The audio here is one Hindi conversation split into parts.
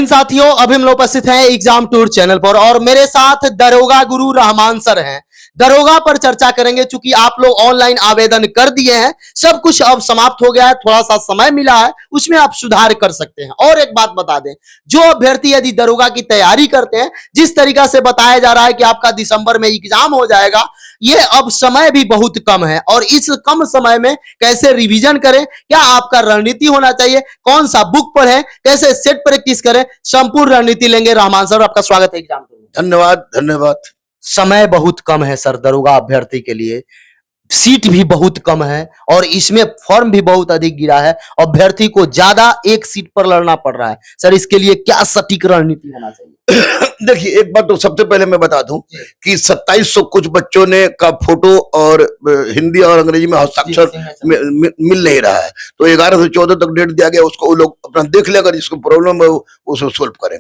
हिंद साथियों, अभी हम लोग उपस्थित हैं एग्जाम टूर चैनल पर और मेरे साथ दरोगा गुरु रहमान सर हैं। दरोगा पर चर्चा करेंगे। चूंकि आप लोग ऑनलाइन आवेदन कर दिए हैं, सब कुछ अब समाप्त हो गया है, थोड़ा सा समय मिला है, उसमें आप सुधार कर सकते हैं। और एक बात बता दें, जो अभ्यर्थी यदि दरोगा की तैयारी करते हैं, जिस तरीका से बताया जा रहा है कि आपका दिसंबर में एग्जाम हो जाएगा, ये अब समय भी बहुत कम है और इस कम समय में कैसे रिवीजन करें, क्या आपका रणनीति होना चाहिए, कौन सा बुक पढ़ें, कैसे सेट प्रैक्टिस करें, संपूर्ण रणनीति लेंगे। रहमान सर, आपका स्वागत है एग्जाम में। धन्यवाद धन्यवाद। समय बहुत कम है सर, दरोगा अभ्यर्थी के लिए सीट भी बहुत कम है और इसमें फॉर्म भी बहुत अधिक गिरा है। अभ्यर्थी को ज्यादा एक सीट पर लड़ना पड़ रहा है। सर, इसके लिए क्या सटीक रणनीति होना चाहिए? देखिए, एक बात तो सबसे पहले मैं बता दूं कि 2700 कुछ बच्चों ने का फोटो और हिंदी और अंग्रेजी में हस्ताक्षर मिल नहीं रहा है, तो 11 से 14 तक डेट दिया गया, उसको वो लोग अपना देख ले, अगर जिसको प्रॉब्लम है उसको सोल्व करें।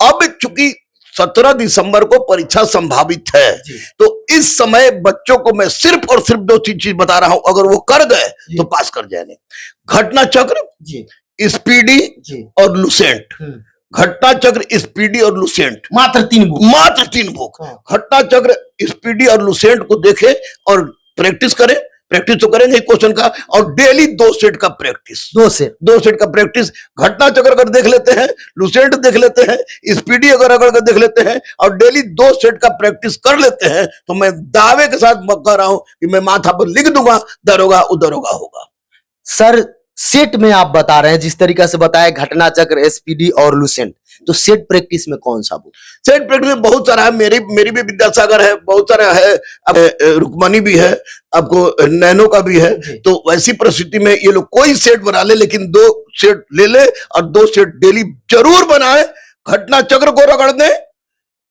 अब चूंकि 17 दिसंबर को परीक्षा संभावित है, तो इस समय बच्चों को मैं सिर्फ और सिर्फ 2-3 चीज बता रहा हूं, अगर वो कर गए तो पास कर जाएंगे। घटना चक्र, स्पीडी और लुसेंट। घटना चक्र, स्पीडी और लुसेंट, मात्र 3 बुक। घटना चक्र, स्पीडी और लुसेंट को देखें और प्रैक्टिस करें। प्रैक्टिस तो करेंगे क्वेश्चन का, और डेली 2 सेट का प्रैक्टिस, 2 सेट का प्रैक्टिस। घटना चक्र अगर देख लेते हैं, लुसेंट देख लेते हैं, स्पीडी अगर देख लेते हैं और डेली 2 सेट का प्रैक्टिस कर लेते हैं, तो मैं दावे के साथ कह रहा हूं कि मैं माथा पर लिख दूंगा, दरोगा उदरोगा होगा। सर, सेट में आप बता रहे हैं, जिस तरीका से बताया घटना चक्र, स्पीडी और लुसेंट, तो सेट प्रैक्टिस में कौन सा बुक? सेट प्रैक्टिस में बहुत सारा है, मेरी भी विद्यासागर है, बहुत सारा है, अब रुक्मणी भी है, आपको नैनो का भी है। तो वैसी परिस्थिति में ये लोग कोई सेट बना ले, लेकिन 2 सेट ले ले और 2 सेट डेली जरूर बनाए। घटना चक्र को रगड़ दें,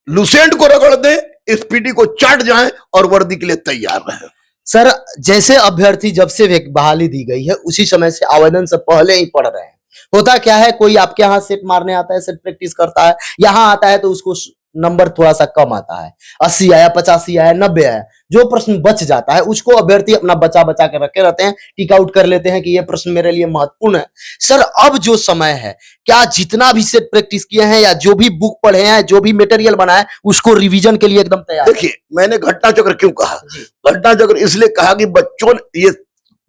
लुसेंट को रगड़ दें, स्पीडी को चाट जाए और वर्दी के लिए तैयार रहे। सर, जैसे अभ्यर्थी जब से बहाली दी गई है, उसी समय से आवेदन से पहले ही पढ़ रहे हैं। होता क्या है, कोई आपके यहाँ सेट मारने आता है, सेट प्रैक्टिस करता है, यहाँ आता है तो उसको नंबर थोड़ा सा कम आता है, 80 आया, 85 आया, 90 आया, जो प्रश्न बच जाता है उसको अभ्यर्थी अपना बचा के रखे रहते हैं, टिक आउट कर लेते हैं कि ये प्रश्न मेरे लिए महत्वपूर्ण है। सर, अब जो समय है, क्या जितना भी सेट प्रैक्टिस किए हैं या जो भी बुक पढ़े हैं, जो भी मटेरियल बनाए, उसको रिवीजन के लिए एकदम तैयार? देखिए, मैंने घटना चक्र क्यों कहा? घटना चक्र इसलिए कहा कि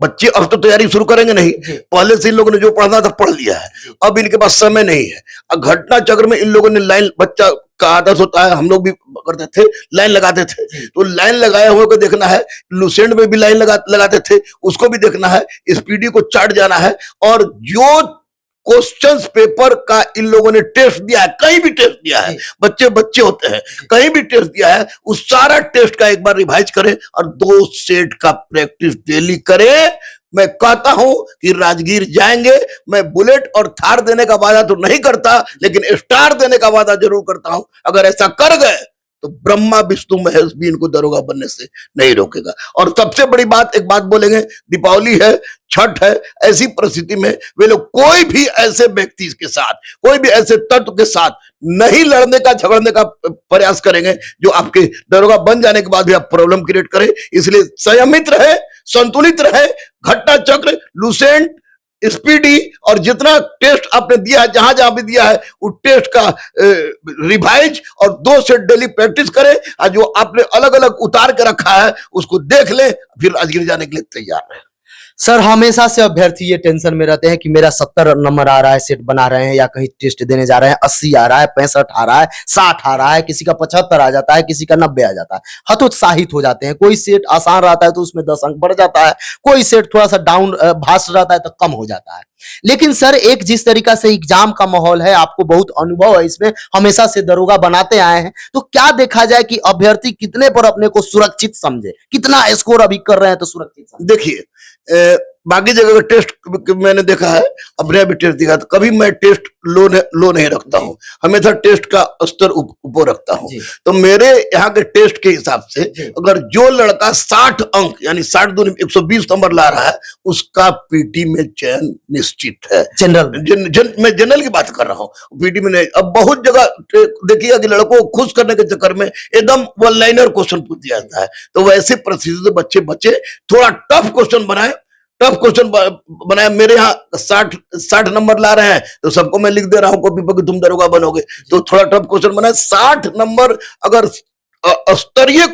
बच्चे अब तो तैयारी शुरू करेंगे नहीं, पहले से इन लोगों ने जो पढ़ना था पढ़ लिया है, अब इनके पास समय नहीं है। अब घटना चक्र में इन लोगों ने लाइन, बच्चा का आदत होता है, हम लोग भी करते थे, लाइन लगाते थे, तो लाइन लगाए हुए को देखना है, लुसेंट में भी लाइन लगाते थे, उसको भी देखना है, स्पीडी को चाट जाना है। और जो क्वेश्चंस पेपर का इन लोगों ने टेस्ट दिया है, कहीं भी टेस्ट दिया है, बच्चे होते हैं, कहीं भी टेस्ट दिया है, उस सारा टेस्ट का एक बार रिवाइज करें और 2 सेट का प्रैक्टिस डेली करें। मैं कहता हूं कि राजगीर जाएंगे। मैं बुलेट और थार देने का वादा तो नहीं करता, लेकिन स्टार देने का वादा जरूर करता हूं। अगर ऐसा कर गए तो ब्रह्मा विष्णु महेश भी इनको दरोगा बनने से नहीं रोकेगा। और सबसे बड़ी बात, एक बात बोलेंगे, दीपावली है, छठ है, ऐसी परिस्थिति में वे लोग कोई भी ऐसे व्यक्ति के साथ, कोई भी ऐसे तत्व के साथ नहीं लड़ने का, झगड़ने का प्रयास करेंगे जो आपके दरोगा बन जाने के बाद भी आप प्रॉब्लम क्रिएट करें। इसलिए संयमित रहे, संतुलित रहे। घटना चक्र, लुसेंट, स्पीडी और जितना टेस्ट आपने दिया है, जहां जहां भी दिया है, उस टेस्ट का रिवाइज और 2 सेट डेली प्रैक्टिस करें। और जो आपने अलग अलग उतार के रखा है उसको देख ले, फिर राजगीर जाने के लिए तैयार रहे। सर, हमेशा से अभ्यर्थी ये टेंशन में रहते हैं कि मेरा 70 नंबर आ रहा है, सेट बना रहे हैं या कहीं टेस्ट देने जा रहे हैं, 80 आ रहा है, 65 आ रहा है, 60 आ रहा है, किसी का 75 आ जाता है, किसी का 90 आ जाता है, हतोत्साहित हो जाते हैं। कोई सेट आसान रहता है तो उसमें 10 अंक बढ़ जाता है, कोई सेट थोड़ा सा डाउन भाष रहता है तो कम हो जाता है। लेकिन सर, एक जिस तरीका से एग्जाम का माहौल है, आपको बहुत अनुभव है इसमें, हमेशा से दरोगा बनाते आए हैं, तो क्या देखा जाए कि अभ्यर्थी कितने पर अपने को सुरक्षित समझे, कितना स्कोर अभी कर रहे हैं तो सुरक्षित समझे? देखिए, बाकी जगह का टेस्ट मैंने देखा है, अपने भी टेस्ट दिखा, तो कभी मैं टेस्ट लो नहीं रखता हूं, हमेशा टेस्ट का स्तर ऊपर रखता हूं। तो मेरे यहाँ के टेस्ट के हिसाब से अगर जो लड़का 60 अंक यानी 60 दूनी 120 नंबर ला रहा है, उसका पीटी में चयन निश्चित है। मैं जनरल की बात कर रहा हूँ, पीटी में नहीं। अब बहुत जगह देखिएगा कि लड़कों को खुश करने के चक्कर में एकदम वन लाइनर क्वेश्चन पूछ दिया जाता है, तो वैसे परिस्थिति से बच्चे थोड़ा टफ क्वेश्चन बनाए, टफ क्वेश्चन बनाया। मेरे यहाँ 60 नंबर ला रहे हैं तो सबको मैं लिख दे रहा हूँ कॉपी पर कि तुम दरोगा बनोगे, तो थोड़ा टफ क्वेश्चन बनाया। 60 नंबर अगर स्तरीय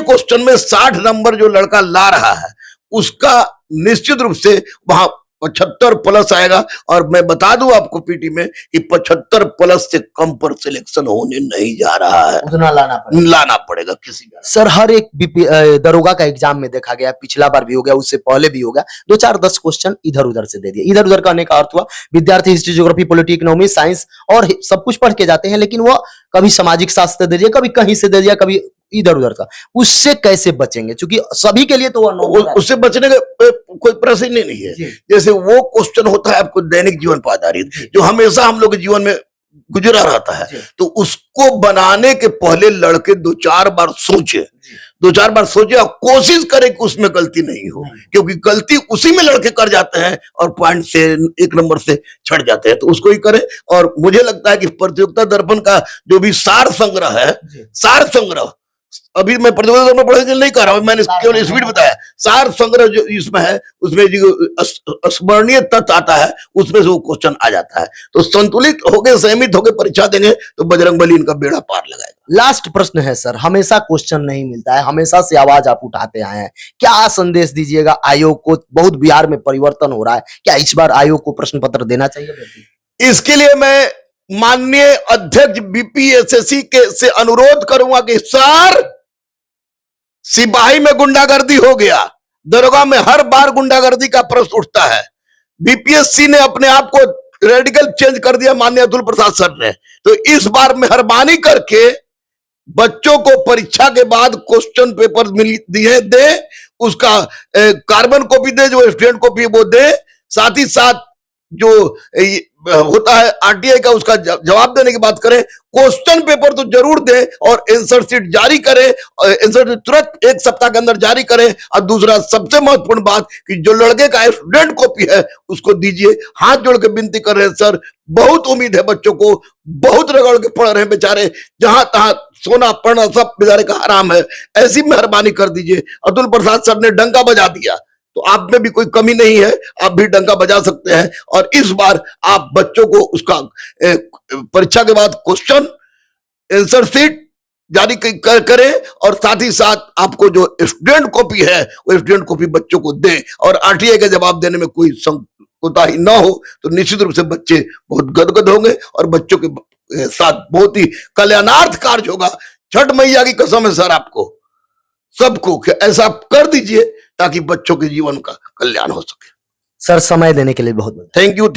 क्वेश्चन में 60 नंबर जो लड़का ला रहा है उसका निश्चित रूप से वहां 75 प्लस आएगा। और मैं बता दूं आपको पीटी में कि 75 प्लस से कम पर सिलेक्शन होने नहीं जा रहा है, उतना लाना पड़ेगा किसी का। सर हर एक दरोगा का एग्जाम में देखा गया, पिछला बार भी हो गया, उससे पहले भी हो गया, 2-4-10 क्वेश्चन इधर उधर से दे दिए। इधर उधर कहने का अर्थ हुआ विद्यार्थी history, geography, polity, economy, science और सब कुछ पढ़ के जाते हैं, लेकिन वो कभी सामाजिक शास्त्र दे दिया, कभी कहीं से दे दिया, कभी इधर उधर का। उससे कैसे बचेंगे? क्योंकि सभी के लिए तो उससे बचने का कोई प्रश्न ही नहीं है। जैसे वो क्वेश्चन होता है आपको दैनिक जीवन पर आधारित, जो हमेशा हम लोग के जीवन में गुजरा रहता है, तो उसको बनाने के पहले लड़के 2-4 बार सोचे और कोशिश करें कि उसमें गलती नहीं हो, क्योंकि गलती उसी में लड़के कर जाते हैं और पॉइंट से 1 नंबर से छट जाते हैं। तो उसको ही करें। और मुझे लगता है कि प्रतियोगिता दर्पण का जो भी सार संग्रह अभी मैं प्रतियोगिता दर्पण पढ़ने नहीं कर रहा हूं, मैंने केवल स्पीड बताया। सार संग्रह जो इसमें है उसमें जो स्मरणीय तत्व आता है उसमें से वो क्वेश्चन आ जाता है। तो संतुलित होकर सहमित होकर परीक्षा देंगे तो बजरंगबली इनका बेड़ा पार लगाएगा। लास्ट प्रश्न है सर, हमेशा क्वेश्चन नहीं मिलता है, हमेशा से आवाज आप उठाते आए हैं, क्या संदेश दीजिएगा आयोग को? बहुत बिहार में परिवर्तन हो रहा है, क्या इस बार आयोग को प्रश्न पत्र देना चाहिए? इसके लिए मैं माननीय अध्यक्ष बीपीएसएससी के से अनुरोध करूंगा कि सर, सिपाही में गुंडागर्दी हो गया, दरोगा में हर बार गुंडागर्दी का प्रश्न उठता है। बीपीएससी ने अपने आप को रेडिकल चेंज कर दिया माननीय अतुल प्रसाद सर ने। तो इस बार मेहरबानी करके बच्चों को परीक्षा के बाद क्वेश्चन पेपर दिए दे, उसका कार्बन कॉपी दे, जो स्टूडेंट कॉपी वो दे, साथ ही साथ जो होता है आरटीआई का उसका जवाब देने की बात करें। क्वेश्चन पेपर तो जरूर दें और आंसर शीट जारी करें, आंसर शीट तुरंत 1 सप्ताह के अंदर जारी करें। और दूसरा सबसे महत्वपूर्ण बात कि जो लड़के का स्टूडेंट कॉपी है उसको दीजिए। हाथ जोड़ के विनती कर रहे हैं सर, बहुत उम्मीद है बच्चों को, बहुत रगड़ के पढ़ रहे हैं बेचारे, जहां तहां सोना पढ़ना सब बेचारे का हराम है, ऐसी मेहरबानी कर दीजिए। अतुल प्रसाद सर ने डंका बजा दिया, तो आप में भी कोई कमी नहीं है, आप भी डंका बजा सकते हैं। और इस बार आप बच्चों को उसका परीक्षा के बाद क्वेश्चन आंसर शीट जारी करें और साथ ही साथ आपको जो स्टूडेंट कॉपी है वो स्टूडेंट कॉपी बच्चों को दें। और आरटीआई का जवाब देने में कोई कोताही ना हो तो निश्चित रूप से बच्चे बहुत गदगद होंगे और बच्चों के साथ बहुत ही कल्याणार्थ कार्य होगा। छठ मैया की कसम है सर आपको सबको, ऐसा कर दीजिए ताकि बच्चों के जीवन का कल्याण हो सके। सर समय देने के लिए बहुत बहुत थैंक यू।